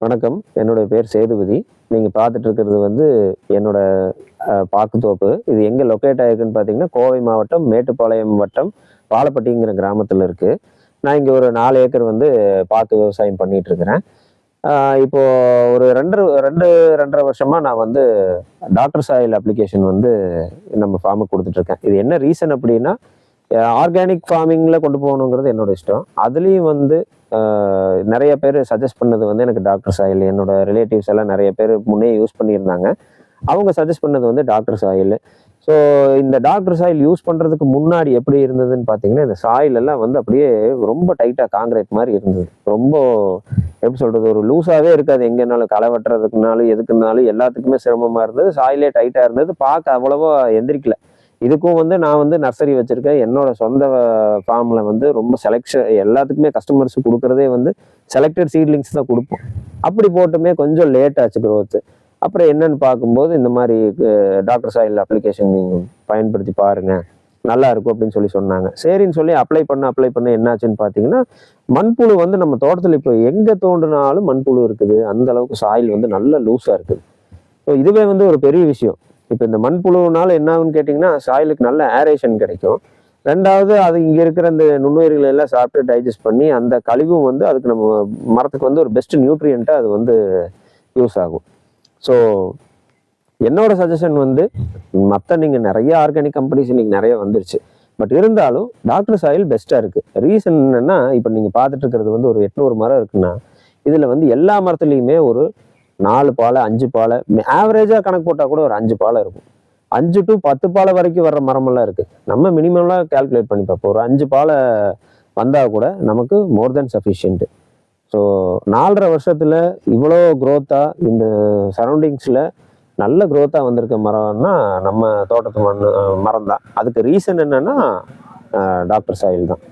வணக்கம். என்னுடைய பேர் சேதுபதி. நீங்க பார்த்துட்டு இருக்கிறது வந்து என்னோட பாக்குத்தோப்பு. இது எங்க லொக்கேட் ஆயிருக்குன்னு பார்த்தீங்கன்னா, கோவை மாவட்டம், மேட்டுப்பாளையம் வட்டம், பாலப்பட்டிங்கிற கிராமத்துல இருக்கு. நான் இங்க ஒரு 4 ஏக்கர் வந்து பாக்கு விவசாயம் பண்ணிட்டு இருக்கிறேன். ஆ இப்போ ஒரு 2 வருஷமா நான் வந்து டாக்டர் சாயில் அப்ளிகேஷன் வந்து நம்ம ஃபார்முக்கு குடுத்துட்டுருக்கேன். இது என்ன ரீசன் அப்படின்னா, ஆர்கானிக் ஃபார்மிங்ல கொண்டு போகணுங்கிறது என்னோட இஷ்டம். அதுலயும் வந்து நெறைய பேரு சஜெஸ்ட் பண்ணது வந்து எனக்கு டாக்டர் சாயில். என்னோட ரிலேட்டிவ்ஸ் எல்லாம் நெறைய பேரு முன்னயே யூஸ் பண்ணியிருந்தாங்க. அவங்க சஜெஸ்ட் பண்ணது வந்து டாக்டர் சாயில். ஸோ இந்த டாக்டர் சாயில் யூஸ் பண்றதுக்கு முன்னாடி எப்படி இருந்ததுன்னு பார்த்தீங்கன்னா, இந்த சாயில் எல்லாம் வந்து அப்படியே ரொம்ப டைட்டா கான்கிரீட் மாரி இருந்தது. ரொம்ப எப்படி சொல்றது? ஒரு லூஸாவே இருக்காது. எங்கனாலும் களை வெட்டுறதுக்குனாலும், எதுக்குனாலும் எல்லாத்துக்குமே சிரமமா இருந்தது. சாயிலே டைட்டா இருந்தது. பார்க்க அவ்வளவா எந்திரிக்கல. இதுக்கும் வந்து நான் வந்து நர்சரி வச்சிருக்கேன். என்னோட சொந்த ஃபார்ம்ல வந்து ரொம்ப எல்லாத்துக்குமே கஸ்டமர்ஸ் குடுக்குறதே வந்து செலக்டட் சீட்லிங்ஸ் தான் குடுப்போம். அப்படி போட்டுமே கொஞ்சம் லேட் ஆச்சு குரோத். அப்புறம் என்னன்னு பார்க்கும்போது, இந்த மாரி டாக்டர் சாயில் அப்ளிகேஷன் நீங்க பயன்படுத்தி பாருங்க. நல்லா இருக்கும் அப்படின்னு சொன்னாங்க. சரின்னு சொல்லி அப்ளை பண்ண என்னாச்சுன்னு பார்த்தீங்கன்னா, மண்புழு வந்து நம்ம தோட்டத்துல இப்போ எங்க தோண்டுனாலும் மண்புழு இருக்குது. அந்த அளவுக்கு சாயில் வந்து நல்ல லூஸா இருக்குது. ஸோ இதுவே வந்து ஒரு பெரிய விஷயம். இப்போ இந்த மண்புழுனால என்ன ஆகுன்னு கேட்டிங்கன்னா, சாயிலுக்கு நல்ல ஏரேஷன் கிடைக்கும். 2வது அது இங்க இருக்கிற அந்த நுண்ணுயிர்கள் எல்லாம் சாப்பிட்டு டைஜஸ்ட் பண்ணி, அந்த கழிவும் வந்து அதுக்கு நம்ம மரத்துக்கு வந்து ஒரு பெஸ்ட் நியூட்ரியன்ட்டா அது வந்து யூஸ் ஆகும். ஸோ என்னோட சஜஷன் வந்து நீங்க நெறைய ஆர்கானிக் கம்பெனிஸ் இன்னைக்கு நெறைய வந்துருச்சு. பட் இருந்தாலும் டாக்டர் சாயில் பெஸ்ட்டா இருக்கு. ரீசன் என்னன்னா, இப்ப நீங்க பார்த்துட்டு இருக்கிறது வந்து ஒரு 800 மரம் இருக்குன்னா, இதுல வந்து எல்லா மரத்துலயுமே ஒரு 4 பால, 5 பால, ஆவரேஜா கணக்கு போட்டா கூட ஒரு 5 பால இருக்கும். 5 to 10 பால வரைக்கும் வர்ற மரமெல்லாம் இருக்கு. நம்ம மினிமம்லா கால்குலேட் பண்ணி பார்ப்போம். ஒரு 5 பால வந்தா கூட நமக்கு மோர் தென் சஃபிஷியன்ட். ஸோ 4½ வருஷத்துல இவ்வளோ குரோத்தா இந்த சரௌண்டிங்ஸ்ல நல்ல குரோத்தா வந்திருக்க மரம்னா நம்ம தோட்டத்து மரம் தான். அதுக்கு ரீசன் என்னன்னா டாக்டர் சாயில் தான்.